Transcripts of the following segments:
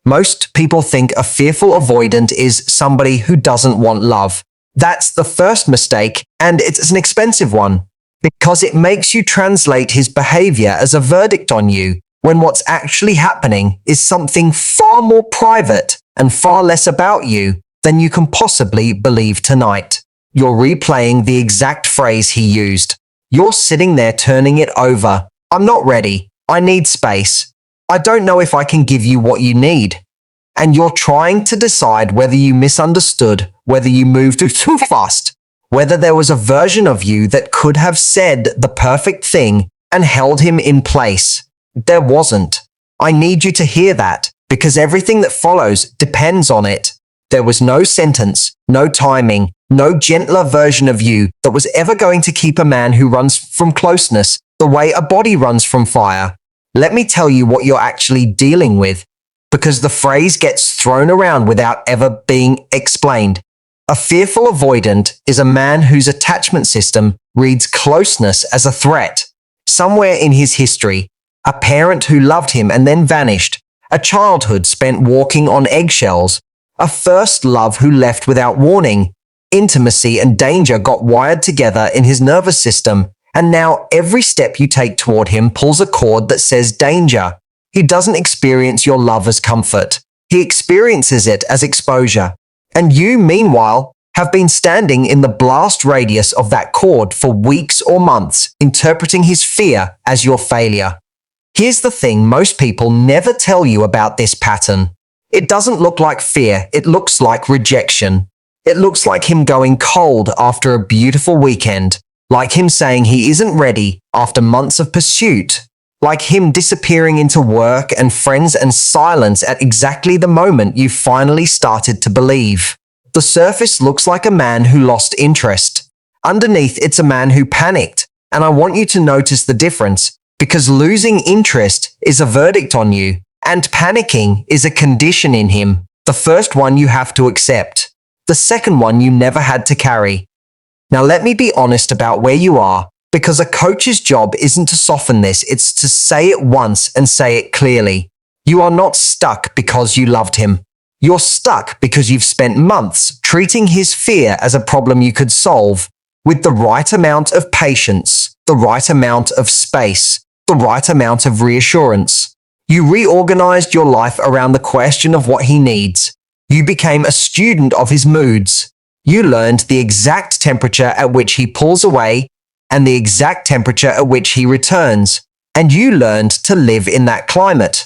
Most people think a fearful avoidant is somebody who doesn't want love. That's the first mistake, and it's an expensive one, because it makes you translate his behavior as a verdict on you, when what's actually happening is something far more private and far less about you than you can possibly believe tonight. You're replaying the exact phrase he used. You're sitting there turning it over. I'm not ready. I need space. I don't know if I can give you what you need. And you're trying to decide whether you misunderstood, whether you moved too fast, whether there was a version of you that could have said the perfect thing and held him in place. There wasn't. I need you to hear that, because everything that follows depends on it. There was no sentence, no timing, no gentler version of you that was ever going to keep a man who runs from closeness the way a body runs from fire. Let me tell you what you're actually dealing with, because the phrase gets thrown around without ever being explained. A fearful avoidant is a man whose attachment system reads closeness as a threat. Somewhere in his history, a parent who loved him and then vanished, a childhood spent walking on eggshells, a first love who left without warning. Intimacy and danger got wired together in his nervous system, and now every step you take toward him pulls a cord that says danger. He doesn't experience your love as comfort. He experiences it as exposure. And you, meanwhile, have been standing in the blast radius of that cord for weeks or months, interpreting his fear as your failure. Here's the thing most people never tell you about this pattern. It doesn't look like fear, it looks like rejection. It looks like him going cold after a beautiful weekend, like him saying he isn't ready after months of pursuit, like him disappearing into work and friends and silence at exactly the moment you finally started to believe. The surface looks like a man who lost interest. Underneath, it's a man who panicked, and I want you to notice the difference, because losing interest is a verdict on you, and panicking is a condition in him. The first one you have to accept. The second one you never had to carry. Now let me be honest about where you are, because a coach's job isn't to soften this, it's to say it once and say it clearly. You are not stuck because you loved him. You're stuck because you've spent months treating his fear as a problem you could solve with the right amount of patience, the right amount of space, the right amount of reassurance. You reorganized your life around the question of what he needs. You became a student of his moods. You learned the exact temperature at which he pulls away and the exact temperature at which he returns. And you learned to live in that climate.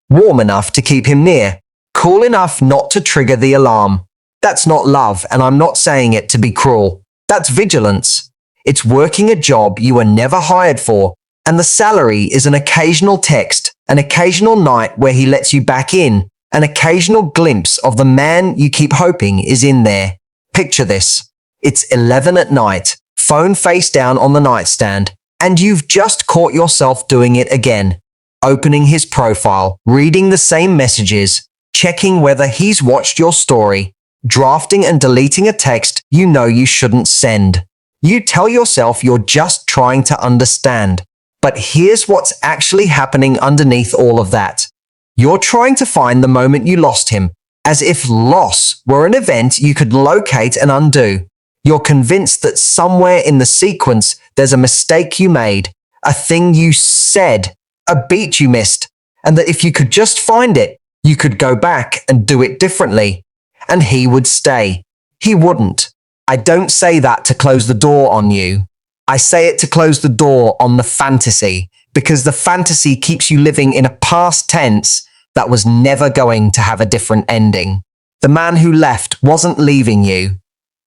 Warm enough to keep him near, cool enough not to trigger the alarm. That's not love, and I'm not saying it to be cruel. That's vigilance. It's working a job you were never hired for, and the salary is an occasional text, an occasional night where he lets you back in, an occasional glimpse of the man you keep hoping is in there. Picture this. It's 11 at night, phone face down on the nightstand, and you've just caught yourself doing it again. Opening his profile, reading the same messages, checking whether he's watched your story, drafting and deleting a text you know you shouldn't send. You tell yourself you're just trying to understand. But here's what's actually happening underneath all of that. You're trying to find the moment you lost him, as if loss were an event you could locate and undo. You're convinced that somewhere in the sequence there's a mistake you made, a thing you said, a beat you missed, and that if you could just find it, you could go back and do it differently. And he would stay. He wouldn't. I don't say that to close the door on you. I say it to close the door on the fantasy, because the fantasy keeps you living in a past tense that was never going to have a different ending. The man who left wasn't leaving you.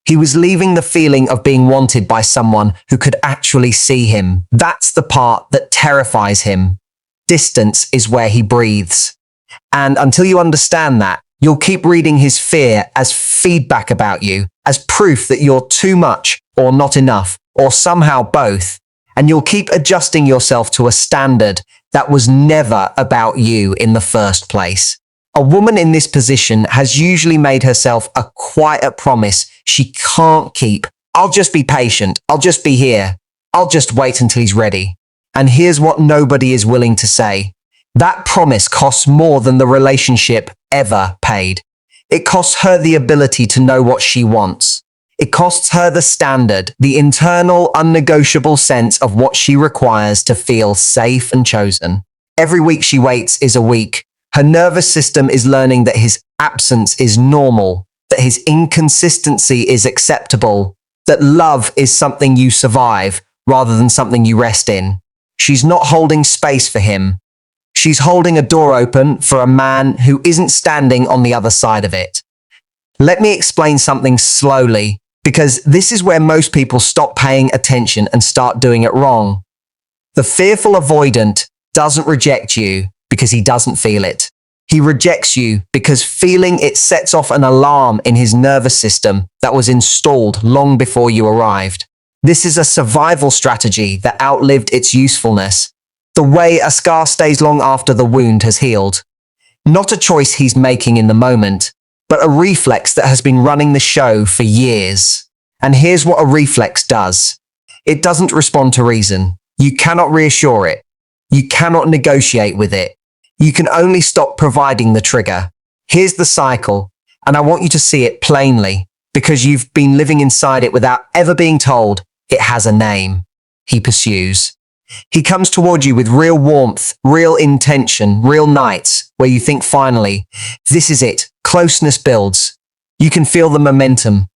He was leaving the feeling of being wanted by someone who could actually see him. That's the part that terrifies him. Distance is where he breathes. And until you understand that, you'll keep reading his fear as feedback about you, as proof that you're too much or not enough, or somehow both. And you'll keep adjusting yourself to a standard that was never about you in the first place. A woman in this position has usually made herself a quiet promise she can't keep. I'll just be patient. I'll just be here. I'll just wait until he's ready. And here's what nobody is willing to say. That promise costs more than the relationship ever paid. It costs her the ability to know what she wants. It costs her the standard, the internal, unnegotiable sense of what she requires to feel safe and chosen. Every week she waits is a week. Her nervous system is learning that his absence is normal, that his inconsistency is acceptable, that love is something you survive rather than something you rest in. She's not holding space for him. She's holding a door open for a man who isn't standing on the other side of it. Let me explain something slowly, because this is where most people stop paying attention and start doing it wrong. The fearful avoidant doesn't reject you because he doesn't feel it. He rejects you because feeling it sets off an alarm in his nervous system that was installed long before you arrived. This is a survival strategy that outlived its usefulness. The way a scar stays long after the wound has healed. Not a choice he's making in the moment, but a reflex that has been running the show for years. And here's what a reflex does. It doesn't respond to reason. You cannot reassure it. You cannot negotiate with it. You can only stop providing the trigger. Here's the cycle, and I want you to see it plainly, because you've been living inside it without ever being told it has a name. He pursues. He comes toward you with real warmth, real intention, real nights where you think finally, this is it. Closeness builds. You can feel the momentum.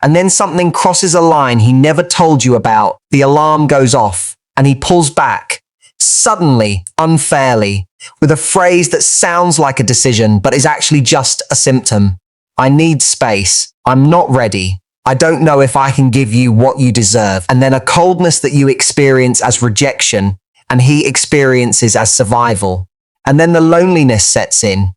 And then something crosses a line he never told you about. The alarm goes off and he pulls back, suddenly, unfairly, with a phrase that sounds like a decision but is actually just a symptom. I need space. I'm not ready. I don't know if I can give you what you deserve. And then a coldness that you experience as rejection and he experiences as survival. And then the loneliness sets in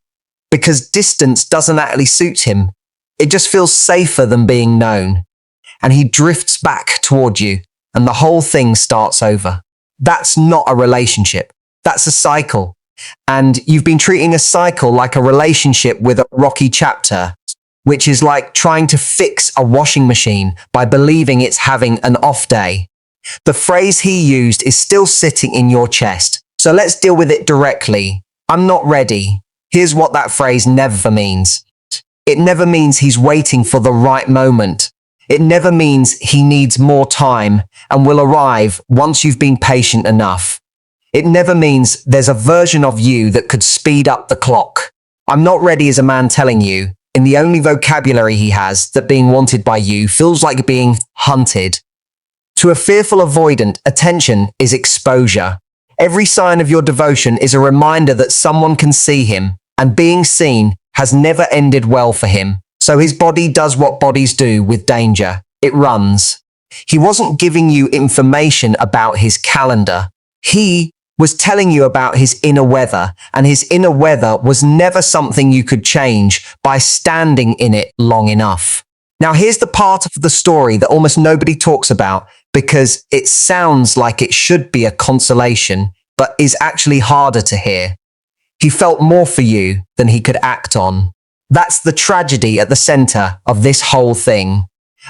because distance doesn't actually suit him. It just feels safer than being known. And he drifts back toward you and the whole thing starts over. That's not a relationship. That's a cycle. And you've been treating a cycle like a relationship with a rocky chapter, which is like trying to fix a washing machine by believing it's having an off day. The phrase he used is still sitting in your chest. So let's deal with it directly. I'm not ready. Here's what that phrase never means. It never means he's waiting for the right moment. It never means he needs more time and will arrive once you've been patient enough. It never means there's a version of you that could speed up the clock. I'm not ready is a man telling you, in the only vocabulary he has, that being wanted by you feels like being hunted. To a fearful avoidant, attention is exposure. Every sign of your devotion is a reminder that someone can see him, and being seen has never ended well for him. So his body does what bodies do with danger. It runs. He wasn't giving you information about his calendar. He was telling you about his inner weather, and his inner weather was never something you could change by standing in it long enough. Now here's the part of the story that almost nobody talks about because it sounds like it should be a consolation, but is actually harder to hear. He felt more for you than he could act on. That's the tragedy at the center of this whole thing.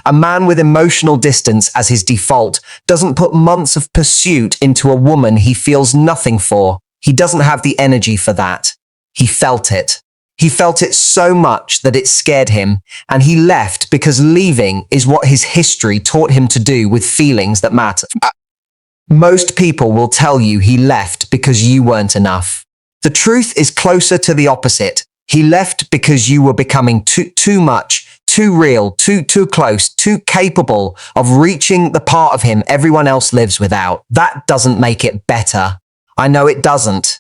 A man with emotional distance as his default doesn't put months of pursuit into a woman he feels nothing for. He doesn't have the energy for that. He felt it. He felt it so much that it scared him, and he left because leaving is what his history taught him to do with feelings that matter. Most people will tell you he left because you weren't enough. The truth is closer to the opposite. He left because you were becoming too much, too real, too close, too capable of reaching the part of him everyone else lives without. That doesn't make it better. I know it doesn't.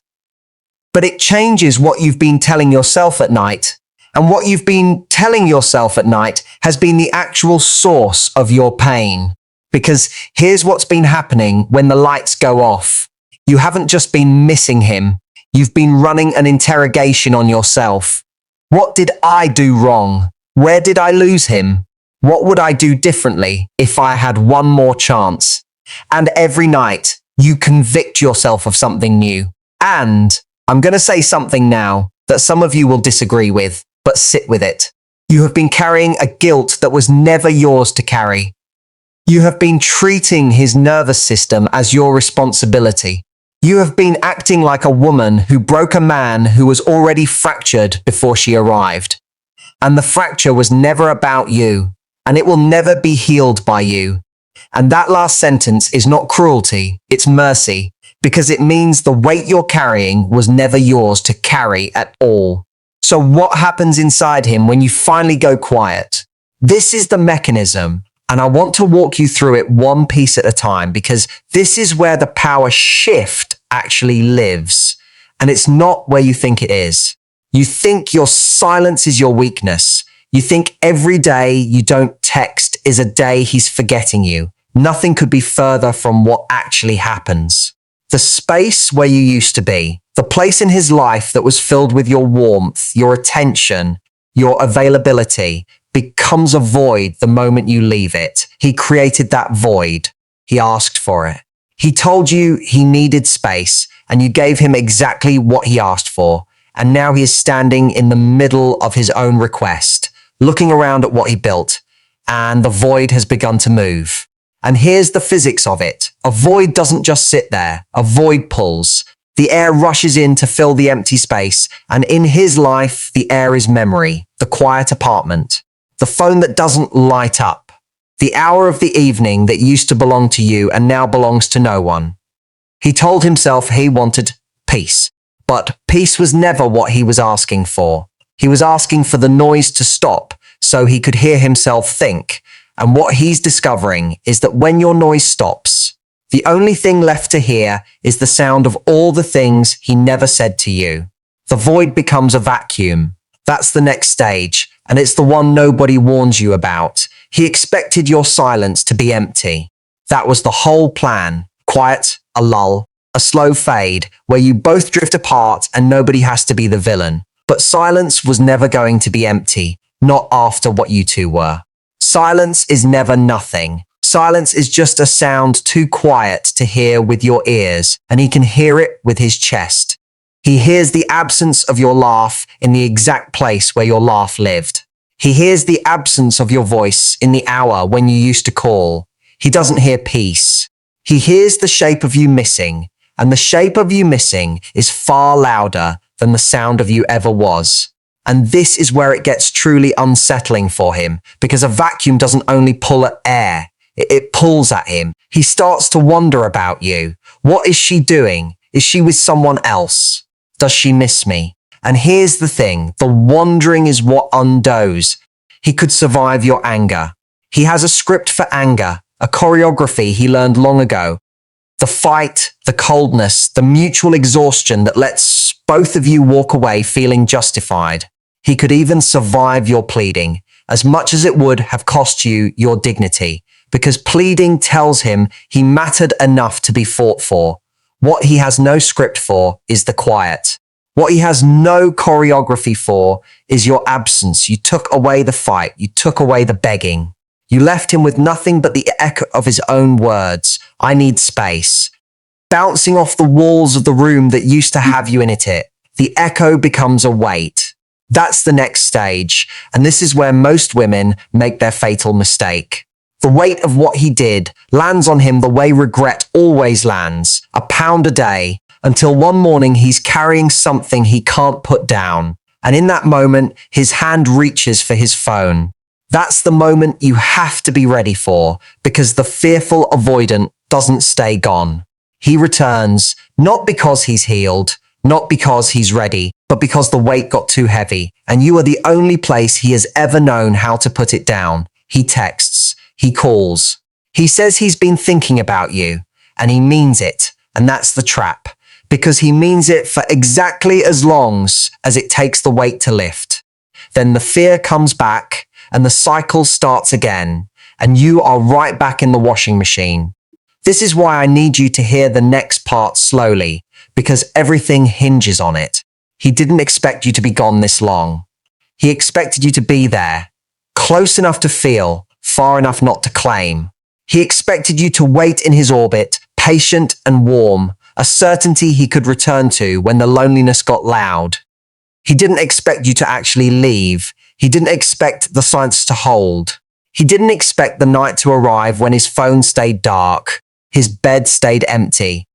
But it changes what you've been telling yourself at night. And what you've been telling yourself at night has been the actual source of your pain. Because here's what's been happening when the lights go off. You haven't just been missing him. You've been running an interrogation on yourself. What did I do wrong? Where did I lose him? What would I do differently if I had one more chance? And every night, you convict yourself of something new. And I'm going to say something now that some of you will disagree with, but sit with it. You have been carrying a guilt that was never yours to carry. You have been treating his nervous system as your responsibility. You have been acting like a woman who broke a man who was already fractured before she arrived. And the fracture was never about you, and it will never be healed by you. And that last sentence is not cruelty, it's mercy, because it means the weight you're carrying was never yours to carry at all. So what happens inside him when you finally go quiet? This is the mechanism, and I want to walk you through it one piece at a time, because this is where the power shift actually lives, and it's not where you think it is. You think your silence is your weakness. You think every day you don't text is a day he's forgetting you. Nothing could be further from what actually happens. The space where you used to be, the place in his life that was filled with your warmth, your attention, your availability, becomes a void the moment you leave it. He created that void. He asked for it. He told you he needed space, and you gave him exactly what he asked for. And now he is standing in the middle of his own request, looking around at what he built, and the void has begun to move. And here's the physics of it. A void doesn't just sit there. A void pulls. The air rushes in to fill the empty space, and in his life, the air is memory, the quiet apartment, the phone that doesn't light up, the hour of the evening that used to belong to you and now belongs to no one. He told himself he wanted peace. But peace was never what he was asking for. He was asking for the noise to stop so he could hear himself think. And what he's discovering is that when your noise stops, the only thing left to hear is the sound of all the things he never said to you. The void becomes a vacuum. That's the next stage, and it's the one nobody warns you about. He expected your silence to be empty. That was the whole plan. Quiet, a lull. A slow fade where you both drift apart and nobody has to be the villain. But silence was never going to be empty, not after what you two were. Silence is never nothing. Silence is just a sound too quiet to hear with your ears, and he can hear it with his chest. He hears the absence of your laugh in the exact place where your laugh lived. He hears the absence of your voice in the hour when you used to call. He doesn't hear peace. He hears the shape of you missing. And the shape of you missing is far louder than the sound of you ever was. And this is where it gets truly unsettling for him, because a vacuum doesn't only pull at air, it pulls at him. He starts to wonder about you. What is she doing? Is she with someone else? Does she miss me? And here's the thing, the wandering is what undoes. He could survive your anger. He has a script for anger, a choreography he learned long ago. The fight, the coldness, the mutual exhaustion that lets both of you walk away feeling justified. He could even survive your pleading, as much as it would have cost you your dignity, because pleading tells him he mattered enough to be fought for. What he has no script for is the quiet. What he has no choreography for is your absence. You took away the fight. You took away the begging. You left him with nothing but the echo of his own words. I need space. Bouncing off the walls of the room that used to have you in it. The echo becomes a weight. That's the next stage. And this is where most women make their fatal mistake. The weight of what he did lands on him the way regret always lands, a pound a day, until one morning he's carrying something he can't put down. And in that moment, his hand reaches for his phone. That's the moment you have to be ready for, because the fearful avoidant doesn't stay gone. He returns, not because he's healed, not because he's ready, but because the weight got too heavy, and you are the only place he has ever known how to put it down. He texts, he calls. He says he's been thinking about you, and he means it, and that's the trap, because he means it for exactly as long as it takes the weight to lift. Then the fear comes back, and the cycle starts again, and you are right back in the washing machine. This is why I need you to hear the next part slowly, because everything hinges on it. He didn't expect you to be gone this long. He expected you to be there, close enough to feel, far enough not to claim. He expected you to wait in his orbit, patient and warm, a certainty he could return to when the loneliness got loud. He didn't expect you to actually leave. He didn't expect the silence to hold. He didn't expect the night to arrive when his phone stayed dark, his bed stayed empty.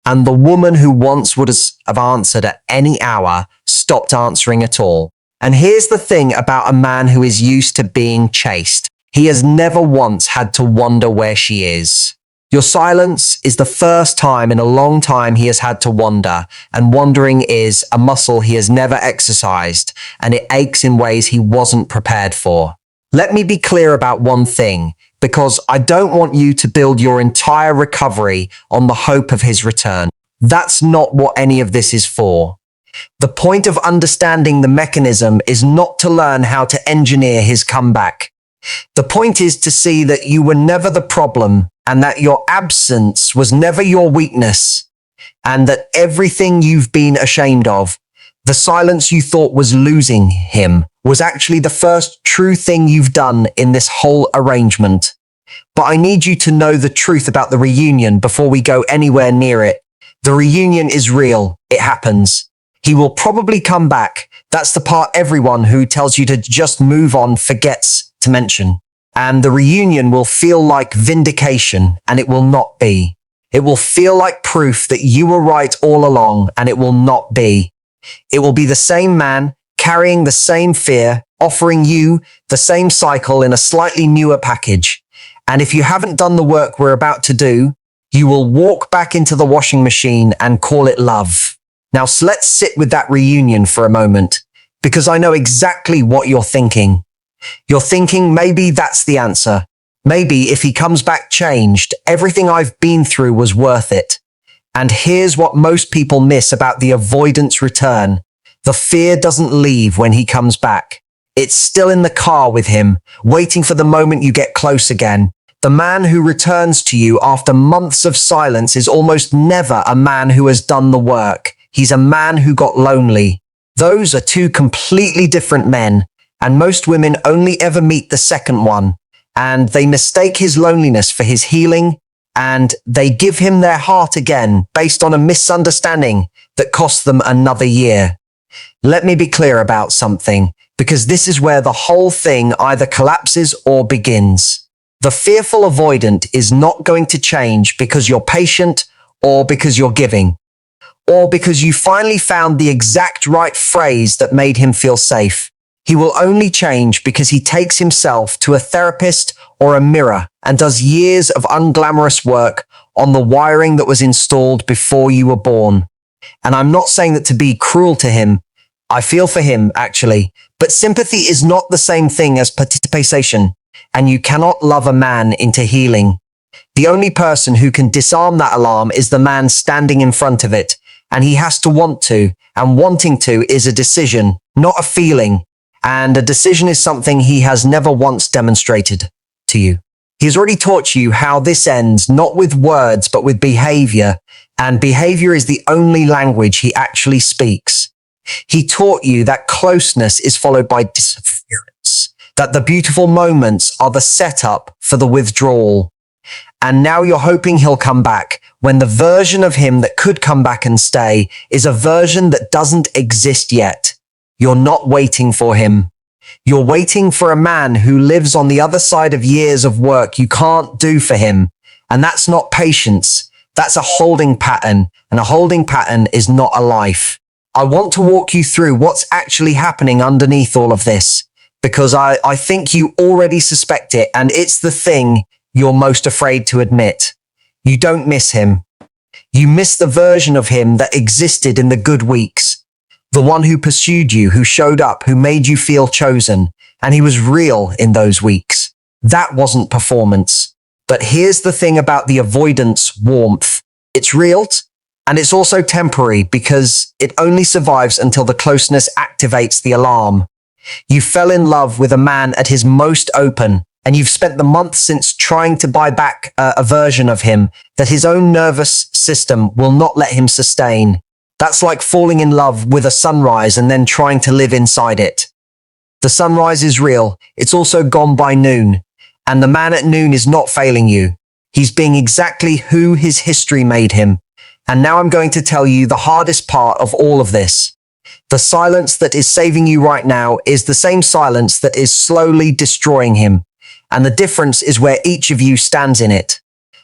And the woman who once would have answered at any hour stopped answering at all. And here's the thing about a man who is used to being chased. He has never once had to wonder where she is. Your silence is the first time in a long time he has had to wonder, and wondering is a muscle he has never exercised, and it aches in ways he wasn't prepared for. Let me be clear about one thing, because I don't want you to build your entire recovery on the hope of his return. That's not what any of this is for. The point of understanding the mechanism is not to learn how to engineer his comeback. The point is to see that you were never the problem, and that your absence was never your weakness, and that everything you've been ashamed of, the silence you thought was losing him, was actually the first true thing you've done in this whole arrangement. But I need you to know the truth about the reunion before we go anywhere near it. The reunion is real. It happens. He will probably come back. That's the part everyone who tells you to just move on forgets to mention. And the reunion will feel like vindication, and it will not be. It will feel like proof that you were right all along, and it will not be. It will be the same man, carrying the same fear, offering you the same cycle in a slightly newer package. And if you haven't done the work we're about to do, you will walk back into the washing machine and call it love. Now, so let's sit with that reunion for a moment, because I know exactly what you're thinking. You're thinking maybe that's the answer. Maybe if he comes back changed, everything I've been through was worth it. And here's what most people miss about the avoidance return. The fear doesn't leave when he comes back. It's still in the car with him, waiting for the moment you get close again. The man who returns to you after months of silence is almost never a man who has done the work. He's a man who got lonely. Those are two completely different men. And most women only ever meet the second one, and they mistake his loneliness for his healing, and they give him their heart again based on a misunderstanding that costs them another year. Let me be clear about something, because this is where the whole thing either collapses or begins. The fearful avoidant is not going to change because you're patient, or because you're giving, or because you finally found the exact right phrase that made him feel safe. He will only change because he takes himself to a therapist or a mirror and does years of unglamorous work on the wiring that was installed before you were born. And I'm not saying that to be cruel to him. I feel for him, actually. But sympathy is not the same thing as participation, and you cannot love a man into healing. The only person who can disarm that alarm is the man standing in front of it, and he has to want to, and wanting to is a decision, not a feeling. And a decision is something he has never once demonstrated to you. He's already taught you how this ends, not with words, but with behavior. And behavior is the only language he actually speaks. He taught you that closeness is followed by disappearance, that the beautiful moments are the setup for the withdrawal. And now you're hoping he'll come back, when the version of him that could come back and stay is a version that doesn't exist yet. You're not waiting for him. You're waiting for a man who lives on the other side of years of work you can't do for him. And that's not patience. That's a holding pattern. And a holding pattern is not a life. I want to walk you through what's actually happening underneath all of this, because I think you already suspect it, and it's the thing you're most afraid to admit. You don't miss him. You miss the version of him that existed in the good weeks. The one who pursued you, who showed up, who made you feel chosen, and he was real in those weeks. That wasn't performance. But here's the thing about the avoidance warmth. It's real, and it's also temporary because it only survives until the closeness activates the alarm. You fell in love with a man at his most open, and you've spent the months since trying to buy back a version of him that his own nervous system will not let him sustain. That's like falling in love with a sunrise and then trying to live inside it. The sunrise is real. It's also gone by noon. And the man at noon is not failing you. He's being exactly who his history made him. And now I'm going to tell you the hardest part of all of this. The silence that is saving you right now is the same silence that is slowly destroying him. And the difference is where each of you stands in it.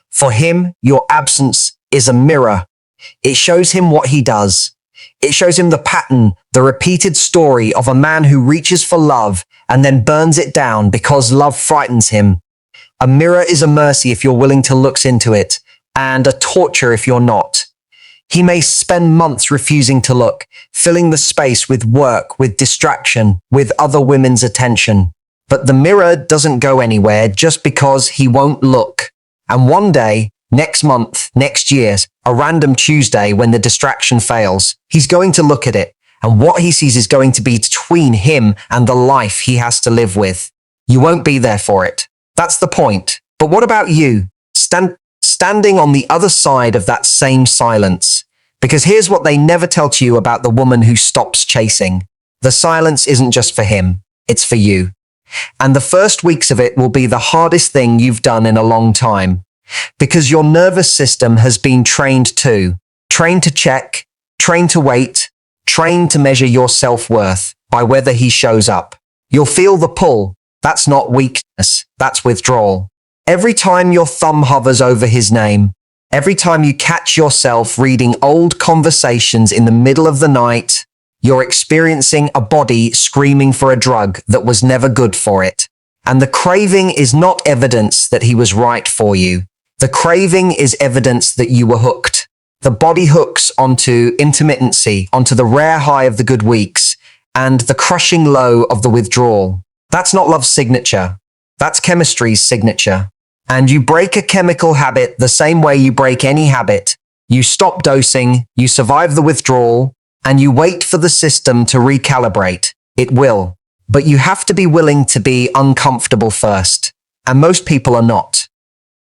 For him, your absence is a mirror. It shows him what he does. It shows him the pattern, the repeated story of a man who reaches for love and then burns it down because love frightens him. A mirror is a mercy if you're willing to look into it, and a torture if you're not. He may spend months refusing to look, filling the space with work, with distraction, with other women's attention. But the mirror doesn't go anywhere just because he won't look. And one day, next month, next year, a random Tuesday when the distraction fails, he's going to look at it, and what he sees is going to be between him and the life he has to live with. You won't be there for it. That's the point. But what about you? Standing on the other side of that same silence. Because here's what they never tell to you about the woman who stops chasing. The silence isn't just for him, it's for you. And the first weeks of it will be the hardest thing you've done in a long time. Because your nervous system has been trained to check, trained to wait, trained to measure your self-worth by whether he shows up. You'll feel the pull. That's not weakness, that's withdrawal. Every time your thumb hovers over his name, every time you catch yourself reading old conversations in the middle of the night, you're experiencing a body screaming for a drug that was never good for it. And the craving is not evidence that he was right for you. The craving is evidence that you were hooked. The body hooks onto intermittency, onto the rare high of the good weeks, and the crushing low of the withdrawal. That's not love's signature. That's chemistry's signature. And you break a chemical habit the same way you break any habit. You stop dosing, you survive the withdrawal, and you wait for the system to recalibrate. It will. But you have to be willing to be uncomfortable first. And most people are not.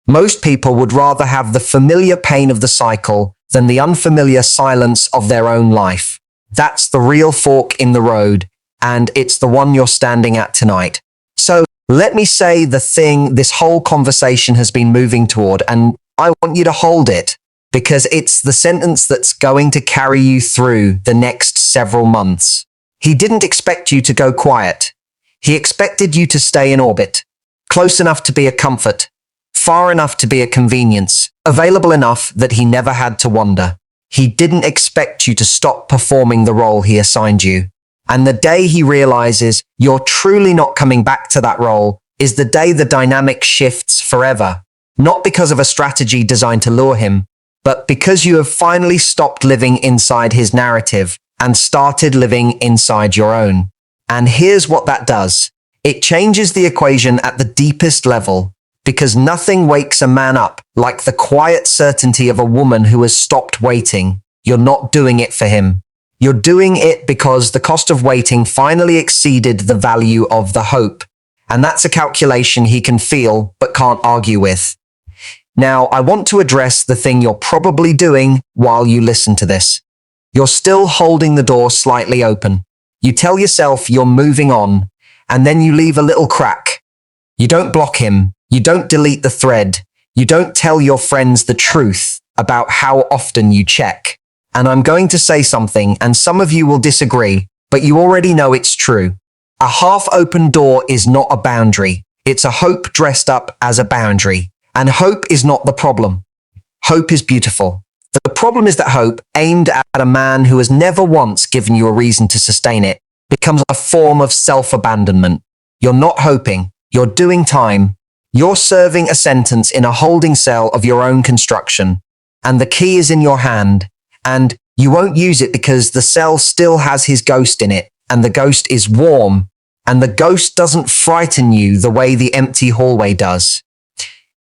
Most people would rather have the familiar pain of the cycle than the unfamiliar silence of their own life. That's the real fork in the road, and it's the one you're standing at tonight. So let me say the thing this whole conversation has been moving toward, and I want you to hold it, because it's the sentence that's going to carry you through the next several months. He didn't expect you to go quiet. He expected you to stay in orbit, close enough to be a comfort, far enough to be a convenience, available enough that he never had to wander. He didn't expect you to stop performing the role he assigned you. And the day he realizes you're truly not coming back to that role is the day the dynamic shifts forever. Not because of a strategy designed to lure him, but because you have finally stopped living inside his narrative and started living inside your own. And here's what that does. It changes the equation at the deepest level, because nothing wakes a man up like the quiet certainty of a woman who has stopped waiting. You're not doing it for him. You're doing it because the cost of waiting finally exceeded the value of the hope. And that's a calculation he can feel but can't argue with. Now, I want to address the thing you're probably doing while you listen to this. You're still holding the door slightly open. You tell yourself you're moving on, and then you leave a little crack. You don't block him. You don't delete the thread. You don't tell your friends the truth about how often you check. And I'm going to say something, and some of you will disagree, but you already know it's true. A half-open door is not a boundary. It's a hope dressed up as a boundary. And hope is not the problem. Hope is beautiful. The problem is that hope, aimed at a man who has never once given you a reason to sustain it, becomes a form of self-abandonment. You're not hoping. You're doing time. You're serving a sentence in a holding cell of your own construction. And the key is in your hand. And you won't use it because the cell still has his ghost in it, and the ghost is warm, and the ghost doesn't frighten you the way the empty hallway does.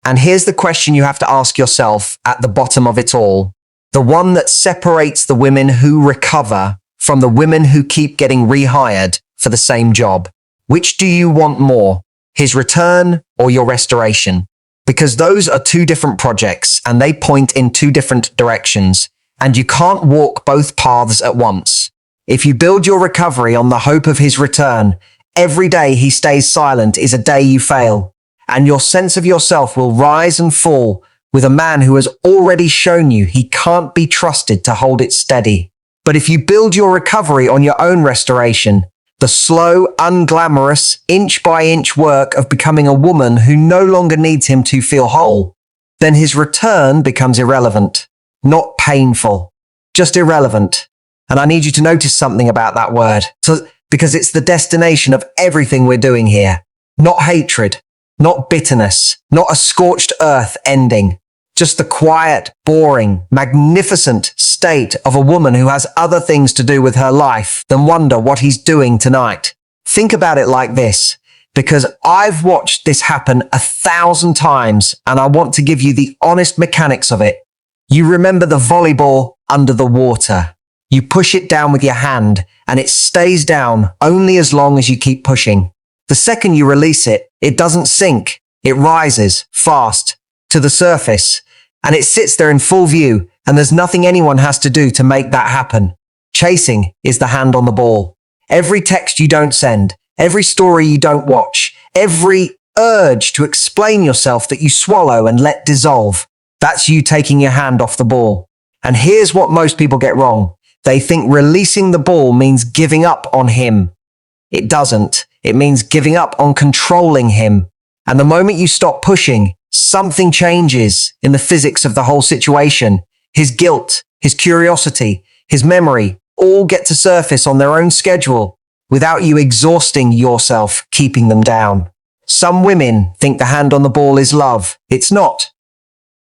And here's the question you have to ask yourself at the bottom of it all, the one that separates the women who recover from the women who keep getting rehired for the same job. Which do you want more, his return or your restoration? Because those are two different projects, and they point in two different directions. And you can't walk both paths at once. If you build your recovery on the hope of his return, every day he stays silent is a day you fail. And your sense of yourself will rise and fall with a man who has already shown you he can't be trusted to hold it steady. But if you build your recovery on your own restoration, the slow, unglamorous, inch-by-inch work of becoming a woman who no longer needs him to feel whole, then his return becomes irrelevant. not painful, just irrelevant. And I need you to notice something about that word, because it's the destination of everything we're doing here. Not hatred, not bitterness, not a scorched earth ending. Just the quiet, boring, magnificent state of a woman who has other things to do with her life than wonder what he's doing tonight. Think about it like this, because I've watched this happen 1,000 times and I want to give you the honest mechanics of it. You remember the volleyball under the water. You push it down with your hand and it stays down only as long as you keep pushing. The second you release it, it doesn't sink. It rises fast to the surface and it sits there in full view, and there's nothing anyone has to do to make that happen. Chasing is the hand on the ball. Every text you don't send, every story you don't watch, every urge to explain yourself that you swallow and let dissolve, that's you taking your hand off the ball. And here's what most people get wrong. They think releasing the ball means giving up on him. It doesn't. It means giving up on controlling him. And the moment you stop pushing, something changes in the physics of the whole situation. His guilt, his curiosity, his memory all get to surface on their own schedule without you exhausting yourself keeping them down. Some women think the hand on the ball is love. It's not.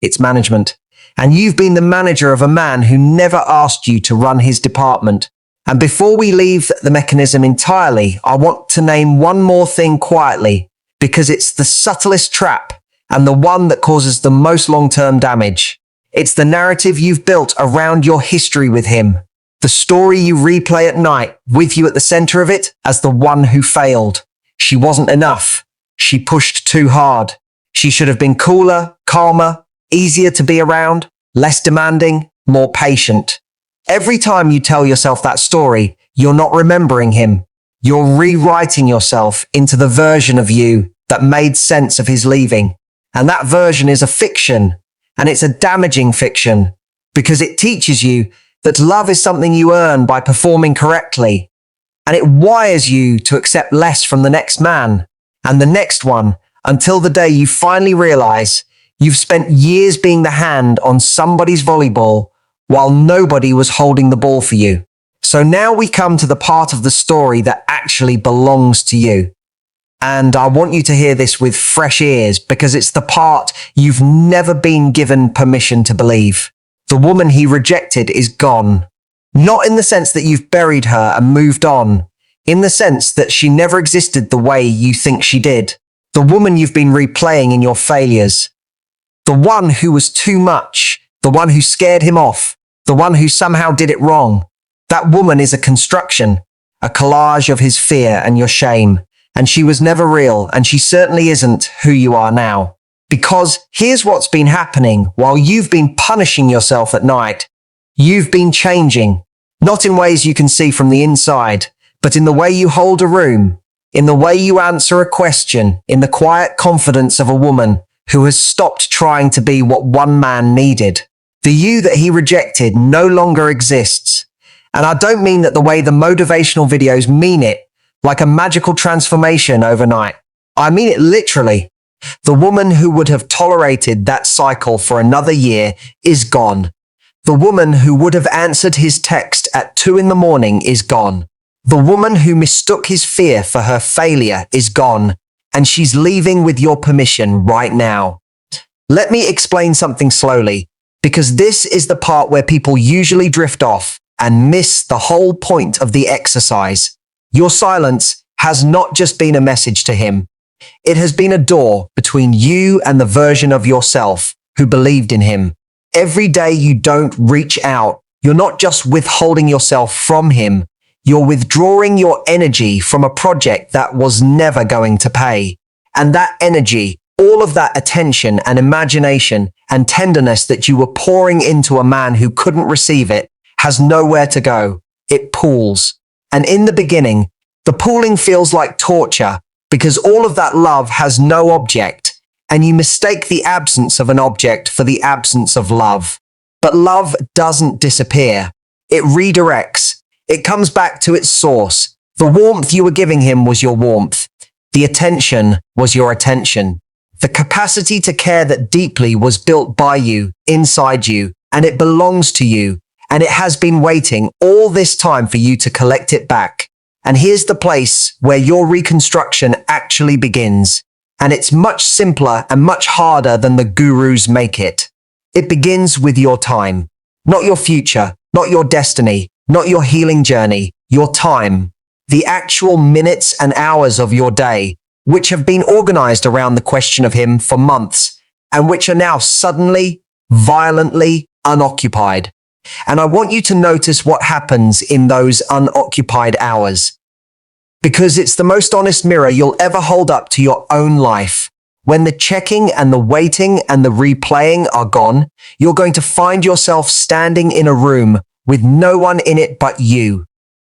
It's management. And you've been the manager of a man who never asked you to run his department. And before we leave the mechanism entirely, I want to name one more thing quietly, because it's the subtlest trap and the one that causes the most long-term damage. It's the narrative you've built around your history with him. The story you replay at night, with you at the center of it as the one who failed. She wasn't enough. She pushed too hard. She should have been cooler, calmer, easier to be around, less demanding, more patient. Every time you tell yourself that story, you're not remembering him. You're rewriting yourself into the version of you that made sense of his leaving. And that version is a fiction, and it's a damaging fiction, because it teaches you that love is something you earn by performing correctly, and it wires you to accept less from the next man and the next one until the day you finally realize you've spent years being the hand on somebody's volleyball while nobody was holding the ball for you. So now we come to the part of the story that actually belongs to you. And I want you to hear this with fresh ears, because it's the part you've never been given permission to believe. The woman he rejected is gone. Not in the sense that you've buried her and moved on, in the sense that she never existed the way you think she did. The woman you've been replaying in your failures. The one who was too much. The one who scared him off. The one who somehow did it wrong. That woman is a construction, a collage of his fear and your shame. And she was never real, and she certainly isn't who you are now. Because here's what's been happening while you've been punishing yourself at night. You've been changing, not in ways you can see from the inside, but in the way you hold a room, in the way you answer a question, in the quiet confidence of a woman who has stopped trying to be what one man needed. The you that he rejected no longer exists. And I don't mean that the way the motivational videos mean it, like a magical transformation overnight. I mean it literally. The woman who would have tolerated that cycle for another year is gone. The woman who would have answered his text at 2 a.m. is gone. The woman who mistook his fear for her failure is gone, and she's leaving with your permission right now. Let me explain something slowly, because this is the part where people usually drift off and miss the whole point of the exercise. Your silence has not just been a message to him. It has been a door between you and the version of yourself who believed in him. Every day you don't reach out, you're not just withholding yourself from him, you're withdrawing your energy from a project that was never going to pay. And that energy, all of that attention and imagination and tenderness that you were pouring into a man who couldn't receive it, has nowhere to go. It pools. And in the beginning, the pooling feels like torture because all of that love has no object, and you mistake the absence of an object for the absence of love. But love doesn't disappear. It redirects. It comes back to its source. The warmth you were giving him was your warmth. The attention was your attention. The capacity to care that deeply was built by you, inside you, and it belongs to you, and it has been waiting all this time for you to collect it back. And here's the place where your reconstruction actually begins. And it's much simpler and much harder than the gurus make it. It begins with your time. Not your future, not your destiny, not your healing journey, your time. The actual minutes and hours of your day, which have been organized around the question of him for months, and which are now suddenly, violently unoccupied. And I want you to notice what happens in those unoccupied hours. Because it's the most honest mirror you'll ever hold up to your own life. When the checking and the waiting and the replaying are gone, you're going to find yourself standing in a room with no one in it but you.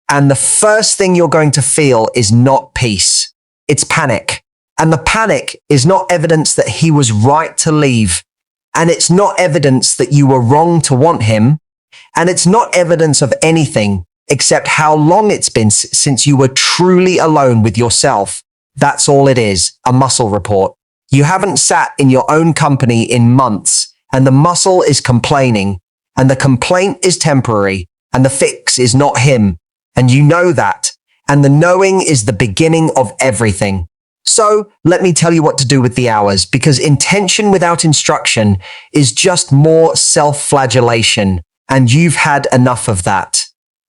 And the first thing you're going to feel is not peace. It's panic. And the panic is not evidence that he was right to leave. And it's not evidence that you were wrong to want him. And it's not evidence of anything except how long it's been since you were truly alone with yourself. That's all it is, a muscle report. You haven't sat in your own company in months, and the muscle is complaining, and the complaint is temporary, and the fix is not him. And you know that, and the knowing is the beginning of everything. So let me tell you what to do with the hours, because intention without instruction is just more self-flagellation, and you've had enough of that.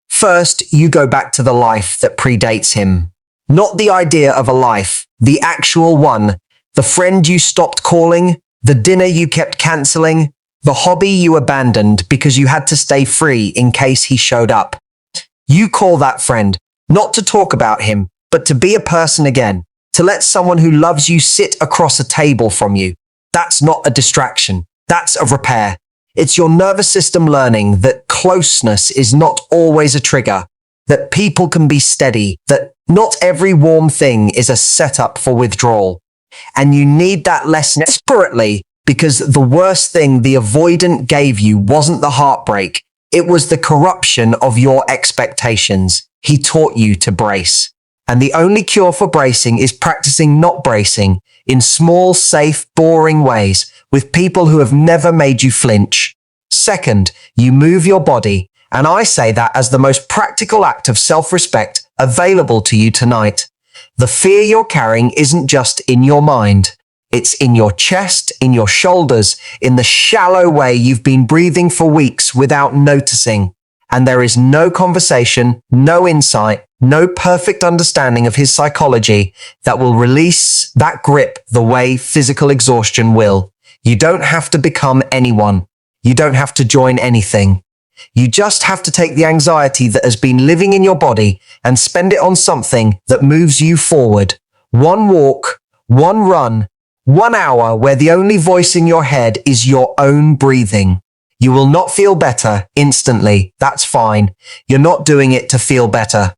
First, you go back to the life that predates him. Not the idea of a life, the actual one. The friend you stopped calling, the dinner you kept cancelling, the hobby you abandoned because you had to stay free in case he showed up. You call that friend, not to talk about him, but to be a person again, to let someone who loves you sit across a table from you. That's not a distraction. That's a repair. It's your nervous system learning that closeness is not always a trigger, that people can be steady, that not every warm thing is a setup for withdrawal. And you need that lesson desperately, because the worst thing the avoidant gave you wasn't the heartbreak. It was the corruption of your expectations. He taught you to brace. And the only cure for bracing is practicing not bracing in small, safe, boring ways with people who have never made you flinch. Second, you move your body. And I say that as the most practical act of self-respect available to you tonight. The fear you're carrying isn't just in your mind. It's in your chest, in your shoulders, in the shallow way you've been breathing for weeks without noticing. And there is no conversation, no insight, no perfect understanding of his psychology that will release that grip the way physical exhaustion will. You don't have to become anyone. You don't have to join anything. You just have to take the anxiety that has been living in your body and spend it on something that moves you forward. One walk, one run, 1 hour where the only voice in your head is your own breathing. You will not feel better instantly. That's fine. You're not doing it to feel better.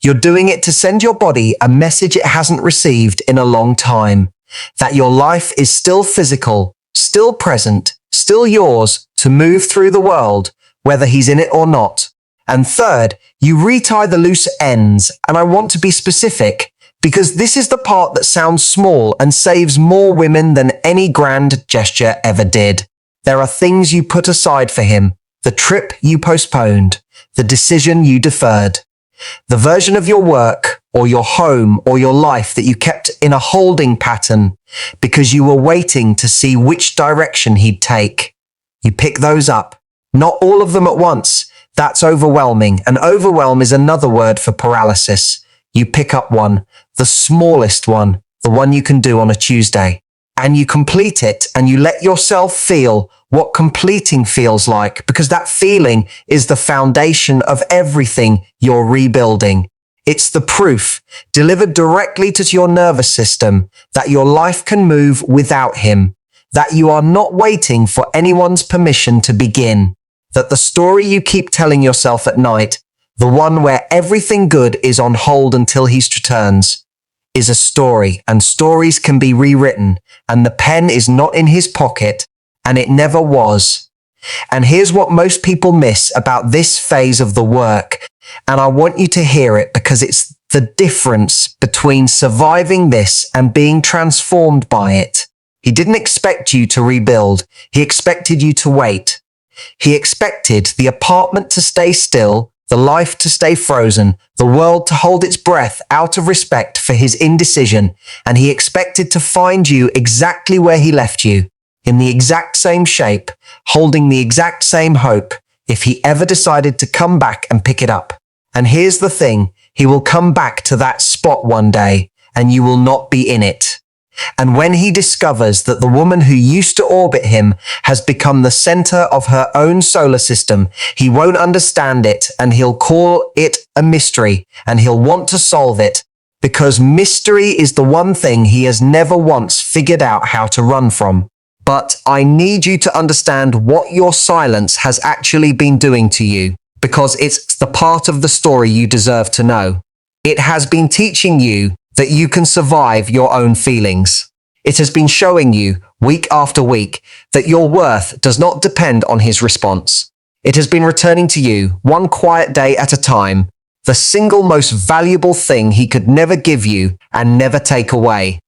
You're doing it to send your body a message it hasn't received in a long time. That your life is still physical, still present, still yours to move through the world, whether he's in it or not. And third, you retie the loose ends, and I want to be specific, because this is the part that sounds small and saves more women than any grand gesture ever did. There are things you put aside for him, the trip you postponed, the decision you deferred, the version of your work or your home or your life that you kept in a holding pattern because you were waiting to see which direction he'd take. You pick those up. Not all of them at once. That's overwhelming. And overwhelm is another word for paralysis. You pick up one, the smallest one, the one you can do on a Tuesday. And you complete it and you let yourself feel what completing feels like, because that feeling is the foundation of everything you're rebuilding. It's the proof, delivered directly to your nervous system, that your life can move without him, that you are not waiting for anyone's permission to begin. That the story you keep telling yourself at night, the one where everything good is on hold until he returns, is a story, and stories can be rewritten, and the pen is not in his pocket, and it never was. And here's what most people miss about this phase of the work, and I want you to hear it because it's the difference between surviving this and being transformed by it. He didn't expect you to rebuild. He expected you to wait. He expected the apartment to stay still, the life to stay frozen, the world to hold its breath out of respect for his indecision, and he expected to find you exactly where he left you, in the exact same shape, holding the exact same hope, if he ever decided to come back and pick it up. And here's the thing, he will come back to that spot one day, and you will not be in it. And when he discovers that the woman who used to orbit him has become the center of her own solar system, he won't understand it, and he'll call it a mystery, and he'll want to solve it, because mystery is the one thing he has never once figured out how to run from. But I need you to understand what your silence has actually been doing to you, because it's the part of the story you deserve to know. It has been teaching you that you can survive your own feelings. It has been showing you, week after week, that your worth does not depend on his response. It has been returning to you, one quiet day at a time, the single most valuable thing he could never give you and never take away.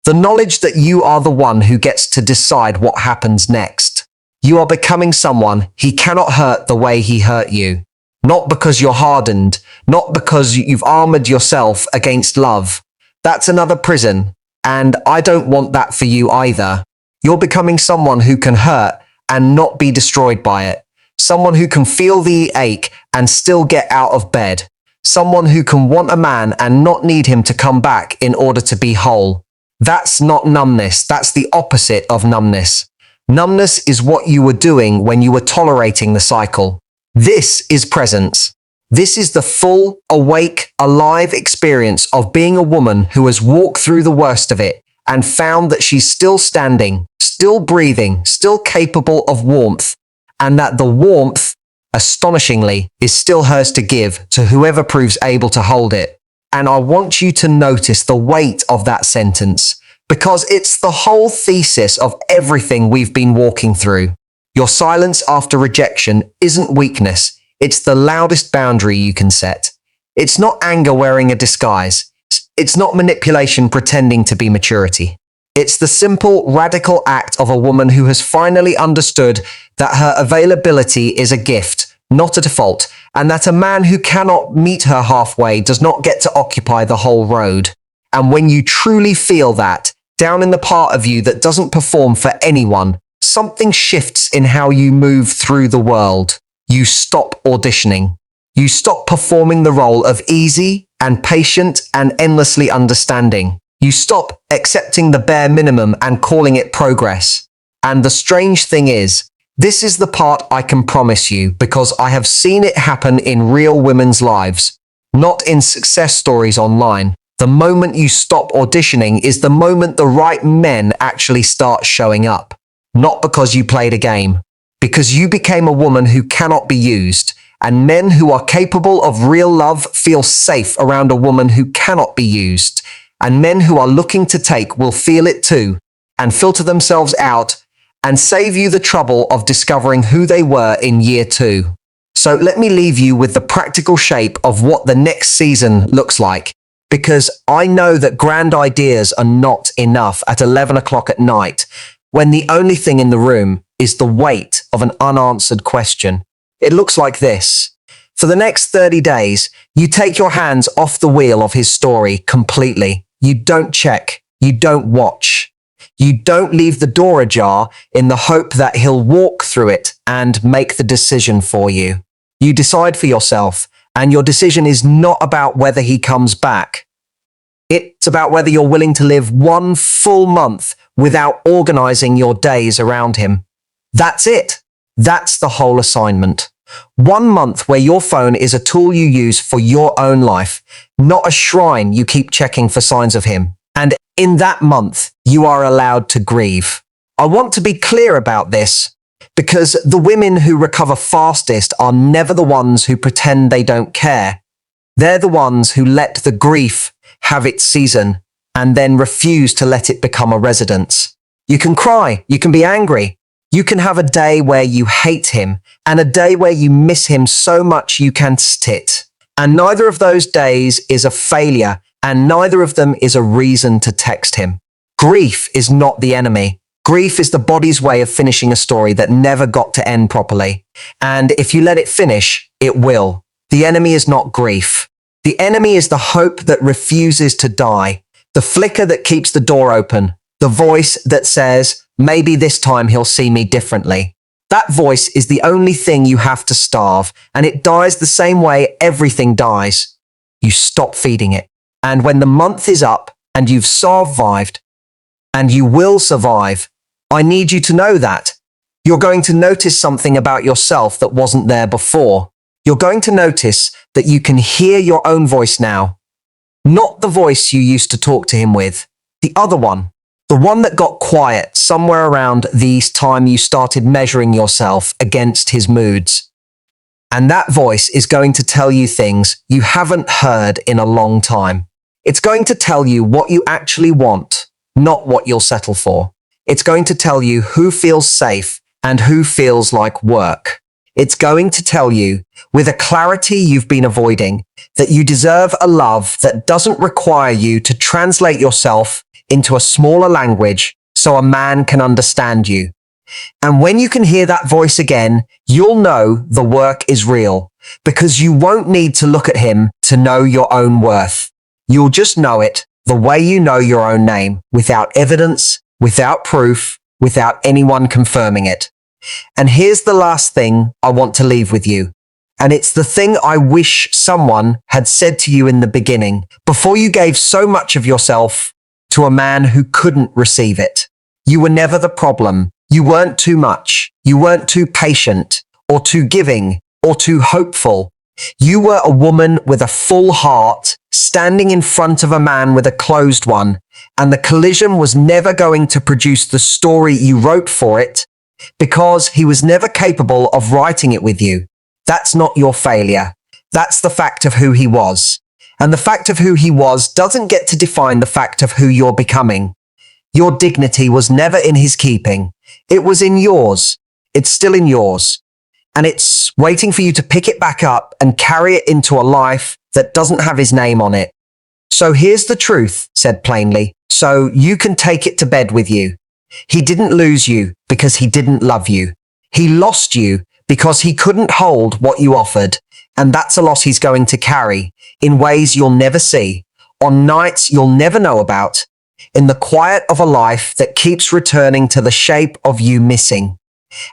The knowledge that you are the one who gets to decide what happens next. You are becoming someone he cannot hurt the way he hurt you. Not because you're hardened, not because you've armored yourself against love. That's another prison, and I don't want that for you either. You're becoming someone who can hurt and not be destroyed by it. Someone who can feel the ache and still get out of bed. Someone who can want a man and not need him to come back in order to be whole. That's not numbness, that's the opposite of numbness. Numbness is what you were doing when you were tolerating the cycle. This is presence. This is the full, awake, alive experience of being a woman who has walked through the worst of it and found that she's still standing, still breathing, still capable of warmth, and that the warmth, astonishingly, is still hers to give to whoever proves able to hold it. And I want you to notice the weight of that sentence, because it's the whole thesis of everything we've been walking through. Your silence after rejection isn't weakness. It's the loudest boundary you can set. It's not anger wearing a disguise. It's not manipulation pretending to be maturity. It's the simple, radical act of a woman who has finally understood that her availability is a gift, not a default, and that a man who cannot meet her halfway does not get to occupy the whole road. And when you truly feel that, down in the part of you that doesn't perform for anyone, something shifts in how you move through the world. You stop auditioning. You stop performing the role of easy and patient and endlessly understanding. You stop accepting the bare minimum and calling it progress. And the strange thing is, this is the part I can promise you because I have seen it happen in real women's lives, not in success stories online. The moment you stop auditioning is the moment the right men actually start showing up. Not because you played a game, because you became a woman who cannot be used, and men who are capable of real love feel safe around a woman who cannot be used, and men who are looking to take will feel it too, and filter themselves out, and save you the trouble of discovering who they were in year 2. So let me leave you with the practical shape of what the next season looks like, because I know that grand ideas are not enough at 11 o'clock at night, when the only thing in the room is the weight of an unanswered question. It looks like this. For the next 30 days, you take your hands off the wheel of his story completely. You don't check. You don't watch. You don't leave the door ajar in the hope that he'll walk through it and make the decision for you. You decide for yourself, and your decision is not about whether he comes back. It's about whether you're willing to live one full month without organizing your days around him. That's it. That's the whole assignment. 1 month where your phone is a tool you use for your own life, not a shrine you keep checking for signs of him. And in that month, you are allowed to grieve. I want to be clear about this because the women who recover fastest are never the ones who pretend they don't care. They're the ones who let the grief have its season and then refuse to let it become a residence. You can cry, you can be angry, you can have a day where you hate him and a day where you miss him so much you can't sit. And neither of those days is a failure and neither of them is a reason to text him. Grief is not the enemy. Grief is the body's way of finishing a story that never got to end properly. And if you let it finish, it will. The enemy is not grief. The enemy is the hope that refuses to die, the flicker that keeps the door open, the voice that says, maybe this time he'll see me differently. That voice is the only thing you have to starve, and it dies the same way everything dies. You stop feeding it. And when the month is up and you've survived, and you will survive, I need you to know that. You're going to notice something about yourself that wasn't there before. You're going to notice that you can hear your own voice now. Not the voice you used to talk to him with, the other one. The one that got quiet somewhere around the time you started measuring yourself against his moods. And that voice is going to tell you things you haven't heard in a long time. It's going to tell you what you actually want, not what you'll settle for. It's going to tell you who feels safe and who feels like work. It's going to tell you, with a clarity you've been avoiding, that you deserve a love that doesn't require you to translate yourself into a smaller language so a man can understand you. And when you can hear that voice again, you'll know the work is real, because you won't need to look at him to know your own worth. You'll just know it the way you know your own name, without evidence, without proof, without anyone confirming it. And here's the last thing I want to leave with you. And it's the thing I wish someone had said to you in the beginning, before you gave so much of yourself to a man who couldn't receive it. You were never the problem. You weren't too much. You weren't too patient, or too giving, or too hopeful. You were a woman with a full heart, standing in front of a man with a closed one, and the collision was never going to produce the story you wrote for it, because he was never capable of writing it with you. That's not your failure. That's the fact of who he was. And the fact of who he was doesn't get to define the fact of who you're becoming. Your dignity was never in his keeping. It was in yours. It's still in yours. And it's waiting for you to pick it back up and carry it into a life that doesn't have his name on it. So here's the truth, said plainly, so you can take it to bed with you. He didn't lose you because he didn't love you. He lost you because he couldn't hold what you offered. And that's a loss he's going to carry in ways you'll never see, on nights you'll never know about, in the quiet of a life that keeps returning to the shape of you missing.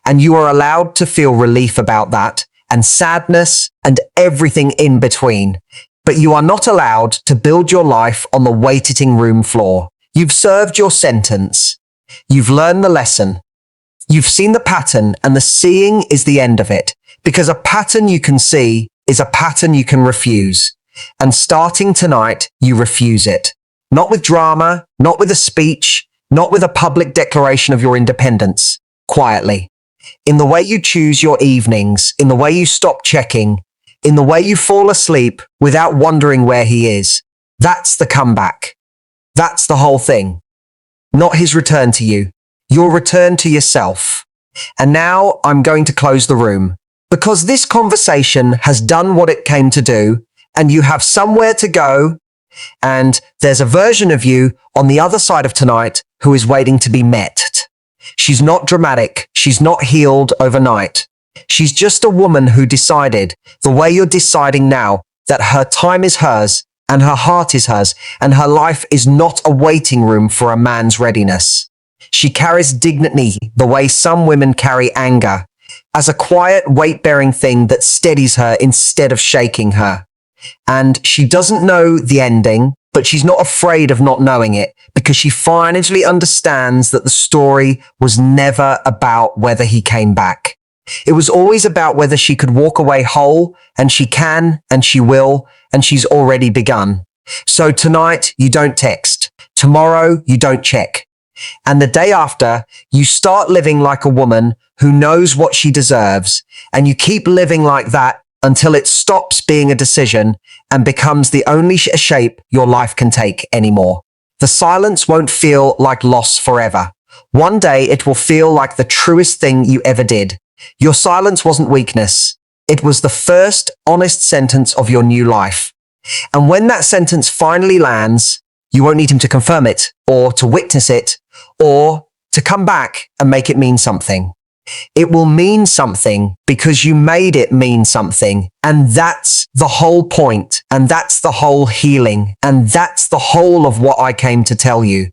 And you are allowed to feel relief about that, and sadness, and everything in between. But you are not allowed to build your life on the waiting room floor. You've served your sentence. You've learned the lesson. You've seen the pattern, and the seeing is the end of it. Because a pattern you can see is a pattern you can refuse. And starting tonight, you refuse it. Not with drama, not with a speech, not with a public declaration of your independence. Quietly. In the way you choose your evenings, in the way you stop checking, in the way you fall asleep without wondering where he is. That's the comeback. That's the whole thing. Not his return to you. Your return to yourself. And now I'm going to close the room. Because this conversation has done what it came to do, and you have somewhere to go, and there's a version of you on the other side of tonight who is waiting to be met. She's not dramatic. She's not healed overnight. She's just a woman who decided, the way you're deciding now, that her time is hers, and her heart is hers, and her life is not a waiting room for a man's readiness. She carries dignity the way some women carry anger, as a quiet, weight-bearing thing that steadies her instead of shaking her. And she doesn't know the ending, but she's not afraid of not knowing it, because she finally understands that the story was never about whether he came back. It was always about whether she could walk away whole, and she can, and she will, and she's already begun. So tonight, you don't text. Tomorrow, you don't check. And the day after, you start living like a woman who knows what she deserves, and you keep living like that until it stops being a decision and becomes the only shape your life can take anymore. The silence won't feel like loss forever. One day it will feel like the truest thing you ever did. Your silence wasn't weakness. It was the first honest sentence of your new life. And when that sentence finally lands, you won't need him to confirm it, or to witness it, or to come back and make it mean something. It will mean something because you made it mean something. And that's the whole point. And that's the whole healing. And that's the whole of what I came to tell you.